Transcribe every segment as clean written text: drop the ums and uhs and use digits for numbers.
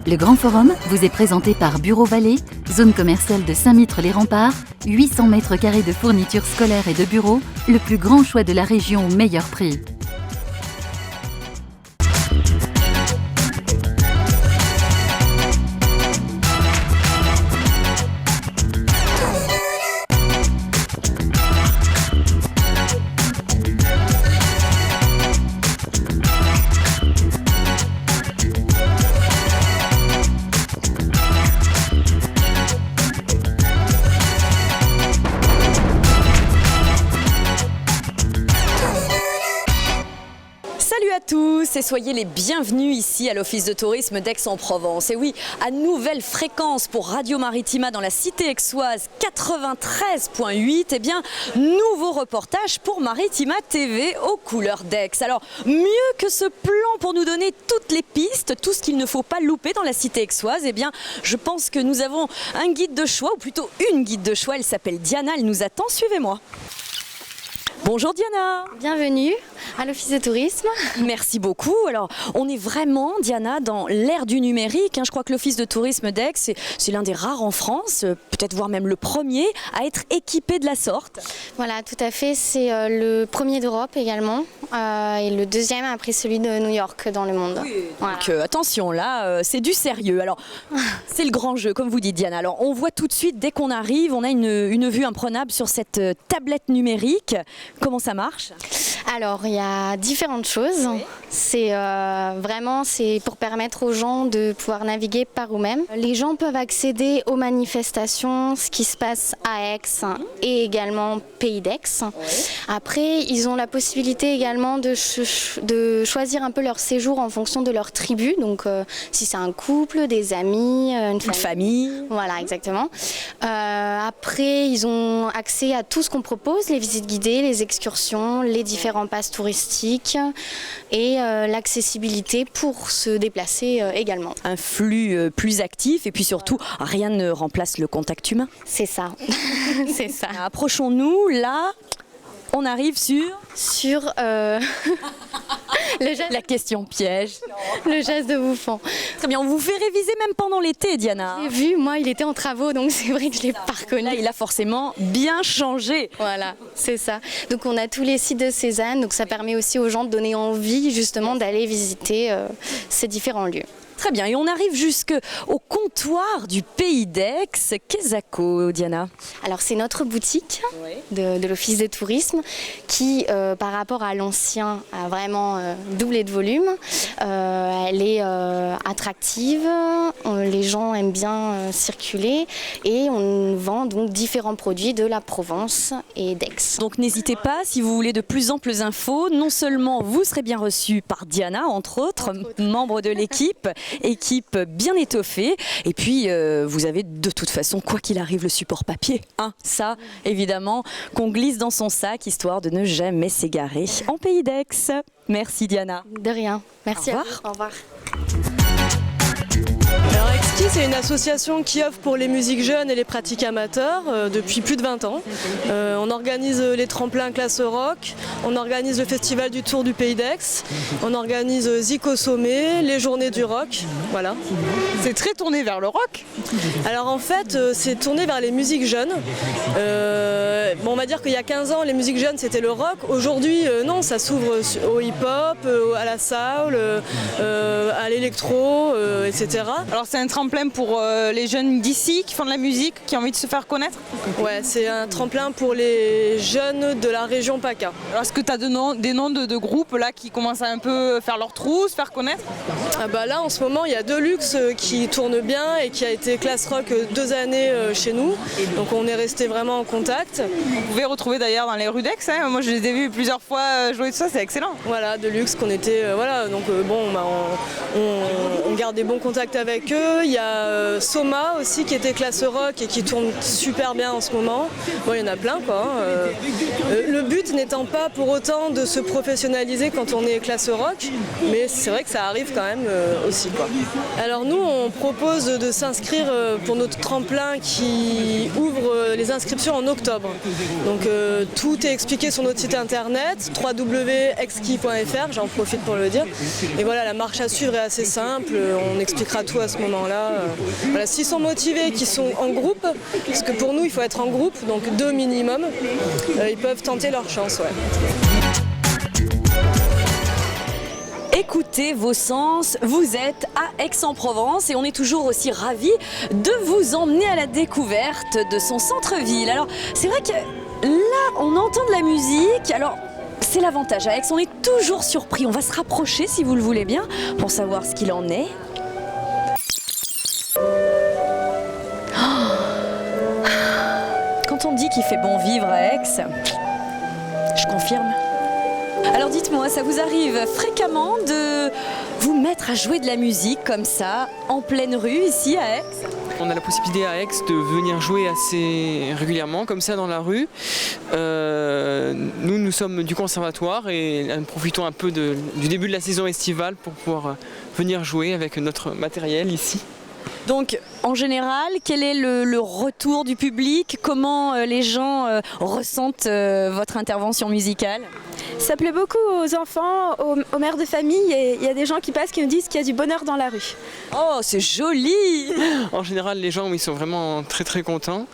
Le Grand Forum vous est présenté par Bureau Vallée, zone commerciale de Saint-Mitre-les-Remparts, 800 mètres carrés de fournitures scolaires et de bureaux, le plus grand choix de la région au meilleur prix. Salut à tous et soyez les bienvenus ici à l'Office de tourisme d'Aix-en-Provence. Et oui, à nouvelle fréquence pour Radio Maritima dans la cité aixoise 93.8, eh bien, nouveau reportage pour Maritima TV aux couleurs d'Aix. Alors, mieux que ce plan pour nous donner toutes les pistes, tout ce qu'il ne faut pas louper dans la cité aixoise, eh bien, je pense que nous avons un guide de choix, ou plutôt une guide de choix. Elle s'appelle Diana, elle nous attend, suivez-moi. Bonjour Diana. Bienvenue à l'Office de tourisme. Merci beaucoup. Alors, on est vraiment, Diana, dans l'ère du numérique. Je crois que l'Office de tourisme d'Aix, c'est l'un des rares en France, peut-être voire même le premier, à être équipé de la sorte. Voilà, tout à fait. C'est le premier d'Europe également et le deuxième après celui de New York dans le monde. Oui, voilà. Donc attention, là, c'est du sérieux. Alors, c'est le grand jeu, comme vous dites, Diana. Alors, on voit tout de suite, dès qu'on arrive, on a une vue imprenable sur cette tablette numérique. Comment ça marche ? Alors, il y a différentes choses. Oui. C'est pour permettre aux gens de pouvoir naviguer par eux-mêmes. Les gens peuvent accéder aux manifestations, ce qui se passe à Aix et également Pays d'Aix. Oui. Après, ils ont la possibilité également de choisir un peu leur séjour en fonction de leur tribu. Donc, si c'est un couple, des amis, une famille. Voilà, exactement. Après, ils ont accès à tout ce qu'on propose, les visites guidées, les excursions, les différents passes touristiques et l'accessibilité pour se déplacer également. Un flux plus actif et puis surtout, rien ne remplace le contact humain. C'est ça. C'est ça. Approchons-nous, là, on arrive sur le geste... La question piège. Le geste de bouffon. Très bien, on vous fait réviser même pendant l'été, Diana. J'ai vu, moi, il était en travaux, donc c'est vrai que je ne l'ai pas reconnu. Là, il a forcément bien changé. Voilà, c'est ça. Donc on a tous les sites de Cézanne, donc ça permet aussi aux gens de donner envie justement d'aller visiter ces différents lieux. Très bien, et on arrive jusqu'au comptoir du Pays d'Aix. Qu'est-ce que Diana ? Alors c'est notre boutique de l'Office de tourisme qui, par rapport à l'ancien, a vraiment doublé de volume. Elle est attractive, les gens aiment bien circuler et on vend donc différents produits de la Provence et d'Aix. Donc n'hésitez pas, si vous voulez de plus amples infos, non seulement vous serez bien reçu par Diana, entre autres. Membre de l'équipe, équipe bien étoffée, et puis vous avez de toute façon, quoi qu'il arrive, le support papier. Ça, évidemment, qu'on glisse dans son sac, histoire de ne jamais s'égarer en Pays d'Aix. Merci Diana. De rien. Merci à vous. Au revoir. Alors Exki, c'est une association qui offre pour les musiques jeunes et les pratiques amateurs depuis plus de 20 ans. On organise les tremplins classe rock, on organise le festival du Tour du Pays d'Aix, on organise Zik au sommet, les journées du rock, voilà. C'est très tourné vers le rock ? Alors en fait, c'est tourné vers les musiques jeunes. On va dire qu'il y a 15 ans, les musiques jeunes c'était le rock. Aujourd'hui, non, ça s'ouvre au hip-hop, à la soul, à l'électro, etc. Alors c'est un tremplin pour les jeunes d'ici qui font de la musique, qui ont envie de se faire connaître ? Ouais, c'est un tremplin pour les jeunes de la région PACA. Alors est-ce que tu as des noms de groupes là, qui commencent à un peu faire leur trou, se faire connaître ? Là en ce moment il y a Deluxe qui tourne bien et qui a été classe rock 2 années chez nous. Donc on est resté vraiment en contact. Vous pouvez retrouver d'ailleurs dans les rues d'Aix, moi je les ai vus plusieurs fois jouer de ça, c'est excellent. Voilà, Deluxe qu'on était, on garde des bons contacts avec eux. Il y a Soma aussi qui était classe rock et qui tourne super bien en ce moment. Bon, il y en a plein quoi. Le but n'étant pas pour autant de se professionnaliser quand on est classe rock, mais c'est vrai que ça arrive quand même aussi, quoi. Alors nous, on propose de s'inscrire pour notre tremplin qui ouvre les inscriptions en octobre. Donc tout est expliqué sur notre site internet www.exki.fr, j'en profite pour le dire. Et voilà, la marche à suivre est assez simple, on expliquera tout à ce moment-là. Voilà, s'ils sont motivés, qu'ils sont en groupe, parce que pour nous il faut être en groupe, donc 2 minimum, ils peuvent tenter leur chance. Ouais. Écoutez vos sens, vous êtes à Aix-en-Provence et on est toujours aussi ravis de vous emmener à la découverte de son centre-ville. Alors c'est vrai que là on entend de la musique, alors c'est l'avantage à Aix, on est toujours surpris, on va se rapprocher si vous le voulez bien pour savoir ce qu'il en est. Quand on dit qu'il fait bon vivre à Aix, je confirme. Alors dites-moi, ça vous arrive fréquemment de vous mettre à jouer de la musique comme ça, en pleine rue, ici à Aix? On a la possibilité à Aix de venir jouer assez régulièrement, comme ça dans la rue. Nous sommes du conservatoire et nous profitons un peu du début de la saison estivale pour pouvoir venir jouer avec notre matériel ici. Donc, en général, quel est le retour du public? Comment les gens ressentent votre intervention musicale? Ça plaît beaucoup aux enfants, aux mères de famille, et il y a des gens qui passent qui nous disent qu'il y a du bonheur dans la rue. Oh, c'est joli! En général, les gens, ils sont vraiment très très contents.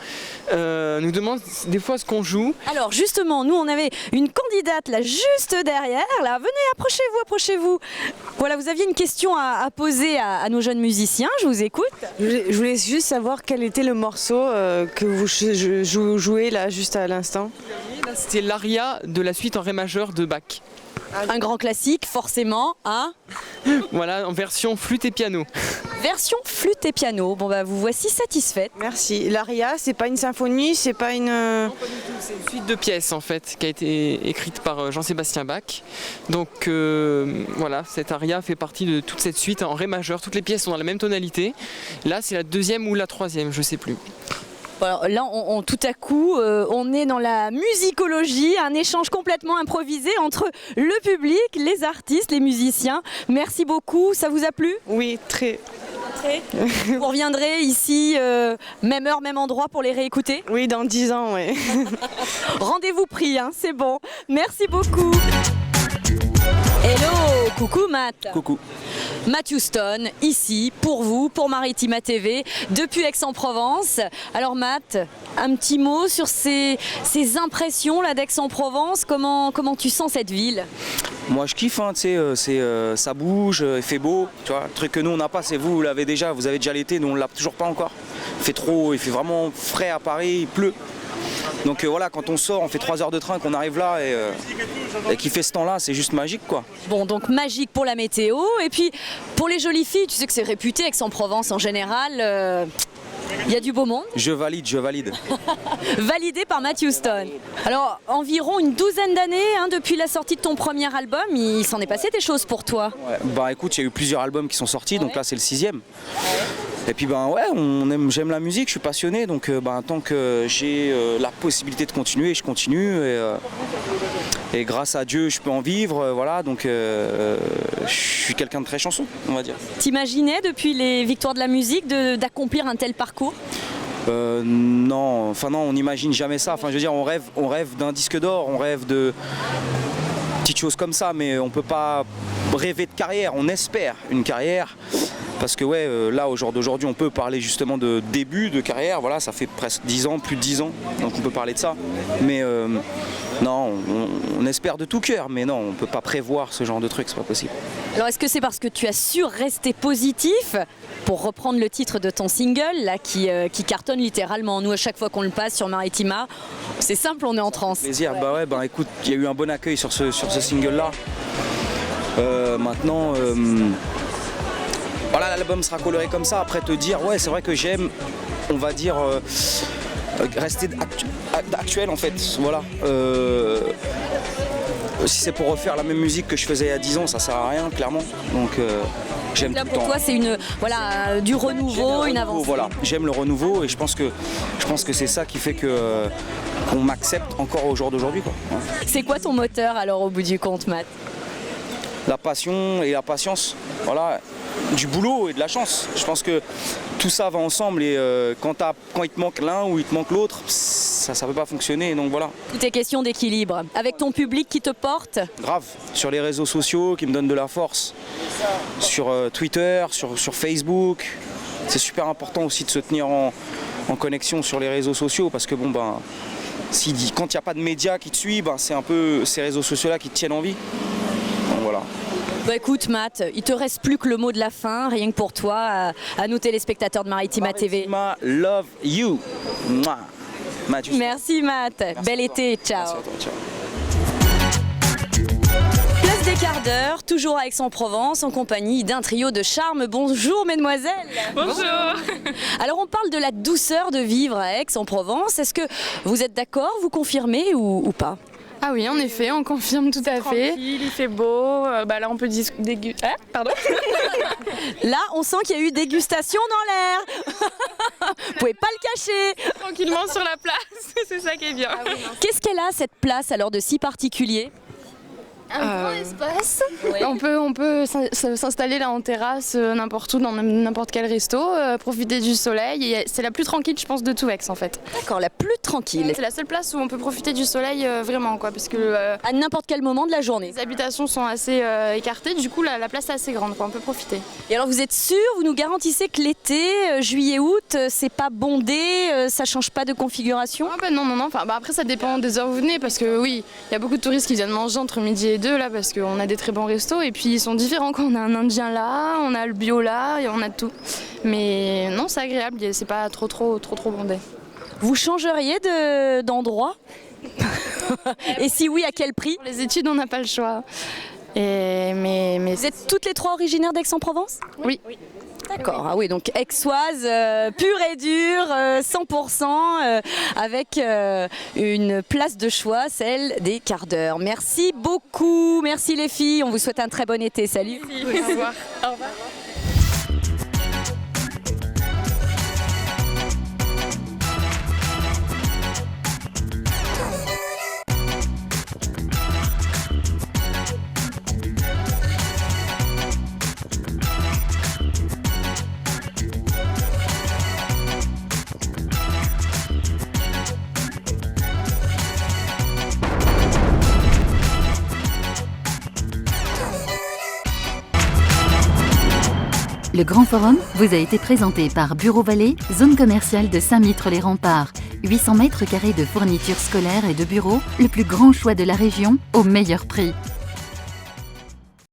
Nous demandent des fois ce qu'on joue. Alors justement, nous on avait une candidate là juste derrière, là, venez, approchez-vous. Voilà, vous aviez une question à poser à nos jeunes musiciens, je vous écoute. Je voulais juste savoir quel était le morceau que vous jouez là juste à l'instant. C'était l'aria de la suite en ré majeur de Bach. Un grand classique, forcément, hein? Voilà, en version flûte et piano. Version flûte et piano. Bon bah vous voici satisfaite. Merci. L'aria, c'est pas une symphonie, c'est pas une... Non, pas du tout. C'est une suite de pièces en fait, qui a été écrite par Jean-Sébastien Bach. Donc voilà, cette aria fait partie de toute cette suite en ré majeur. Toutes les pièces sont dans la même tonalité. Là, c'est la 2e ou la 3e, je sais plus. Alors là, tout à coup, on est dans la musicologie, un échange complètement improvisé entre le public, les artistes, les musiciens. Merci beaucoup, ça vous a plu? Oui, très. Vous reviendrez ici, même heure, même endroit pour les réécouter? Oui, dans 10 ans, oui. Rendez-vous pris, hein, c'est bon. Merci beaucoup. Hello, coucou Matt. Coucou. Matt Houston, ici, pour vous, pour Maritima TV, depuis Aix-en-Provence. Alors Matt, un petit mot sur ces impressions là d'Aix-en-Provence, comment tu sens cette ville? Moi je kiffe, hein, ça bouge, il fait beau, tu vois, le truc que nous on n'a pas, c'est vous l'avez déjà, vous avez déjà l'été, nous on l'a toujours pas encore. Il fait trop, il fait vraiment frais à Paris, il pleut. Donc voilà, quand on sort, on fait 3 heures de train, qu'on arrive là et qu'il fait ce temps-là, c'est juste magique quoi. Bon, donc magique pour la météo, et puis pour les jolies filles, tu sais que c'est réputé Aix-en-Provence en général, il y a du beau monde. Je valide. Validé par Matt Houston. Alors, environ une 12aine d'années, hein, depuis la sortie de ton premier album, il s'en est passé des choses pour toi. Ouais, bah écoute, il y a eu plusieurs albums qui sont sortis, donc là c'est le 6e. Et puis ben ouais, j'aime la musique, je suis passionné, donc tant que j'ai la possibilité de continuer, je continue. Et grâce à Dieu, je peux en vivre, voilà, donc je suis quelqu'un de très chanceux, on va dire. T'imaginais depuis les victoires de la musique d'accomplir un tel parcours? Non, on n'imagine jamais ça. Enfin, je veux dire, on rêve d'un disque d'or, on rêve de petites choses comme ça, mais on peut pas rêver de carrière. On espère une carrière. Parce que ouais, là au jour d'aujourd'hui on peut parler justement de début de carrière, voilà, ça fait presque 10 ans, plus de 10 ans, donc on peut parler de ça. Mais non, on espère de tout cœur, mais non, on ne peut pas prévoir ce genre de truc, c'est pas possible. Alors est-ce que c'est parce que tu as su rester positif, pour reprendre le titre de ton single, là, qui cartonne littéralement? Nous à chaque fois qu'on le passe sur Maritima, c'est simple, on est en transe. Plaisir, bah écoute, il y a eu un bon accueil sur ce single là. Maintenant... Voilà, l'album sera coloré comme ça. Après te dire, ouais, c'est vrai que j'aime, on va dire, rester actuel en fait. Voilà. Si c'est pour refaire la même musique que je faisais il y a 10 ans, ça sert à rien, clairement. Donc j'aime tout le temps. Pour toi, c'est du renouveau, une avancée. Voilà, j'aime le renouveau et je pense que c'est ça qui fait qu'on m'accepte encore au jour d'aujourd'hui, quoi. C'est quoi ton moteur alors au bout du compte, Matt? La passion et la patience. Voilà. du boulot et de la chance. Je pense que tout ça va ensemble et quand il te manque l'un ou il te manque l'autre, ça ne peut pas fonctionner. Donc voilà. Tout est question d'équilibre. Avec ton public qui te porte. Grave. Sur les réseaux sociaux qui me donnent de la force. Sur Twitter, sur Facebook. C'est super important aussi de se tenir en connexion sur les réseaux sociaux parce que bon ben quand il n'y a pas de médias qui te suivent, c'est un peu ces réseaux sociaux là qui te tiennent en vie. Donc voilà. Bah écoute Matt, il te reste plus que le mot de la fin, rien que pour toi, à nous téléspectateurs de Maritima TV. Maritima, love you. Mouah. Merci Matt, bel été, ciao. Merci à toi, ciao. Place des quarts d'heure, toujours à Aix-en-Provence, en compagnie d'un trio de charme. Bonjour mesdemoiselles. Bonjour. Alors on parle de la douceur de vivre à Aix-en-Provence. Est-ce que vous êtes d'accord, vous confirmez ou pas? Ah oui, en effet, on confirme tout à fait. Il fait beau, là on peut déguster. Pardon. Là, on sent qu'il y a eu dégustation dans l'air. Vous pouvez pas le cacher. Tranquillement sur la place, c'est ça qui est bien. Qu'est-ce qu'elle a cette place alors de si particulier? Un grand espace. Ouais. On peut s'installer là en terrasse, n'importe où, dans n'importe quel resto, profiter du soleil. Et c'est la plus tranquille, je pense, de tout Aix en fait. D'accord, la plus tranquille. C'est la seule place où on peut profiter du soleil vraiment, quoi, parce que À n'importe quel moment de la journée. les habitations sont assez écartées, du coup la place est assez grande, quoi, on peut profiter. Et alors vous êtes sûr, vous nous garantissez que l'été, juillet-août, c'est pas bondé, ça change pas de configuration? Ah bah non, enfin, après ça dépend des heures où vous venez, parce que oui, il y a beaucoup de touristes qui viennent manger entre midi et 2 là, parce qu'on a des très bons restos, et puis ils sont différents, quand on a un indien là, on a le bio là, et on a tout. Mais non, c'est agréable, c'est pas trop bondé. Vous changeriez d'endroit? Et si oui, à quel prix? Pour les études, on n'a pas le choix. Mais Vous êtes toutes les trois originaires d'Aix-en-Provence? oui. D'accord, ah oui, donc aixoise, pure et dure, 100%, avec une place de choix, celle des quarts d'heure. Merci beaucoup, merci les filles, on vous souhaite un très bon été, salut. Au revoir. Au revoir. Le Grand Forum vous a été présenté par Bureau Vallée, zone commerciale de Saint-Mitre-les-Remparts. 800 mètres carrés de fournitures scolaires et de bureaux, le plus grand choix de la région au meilleur prix.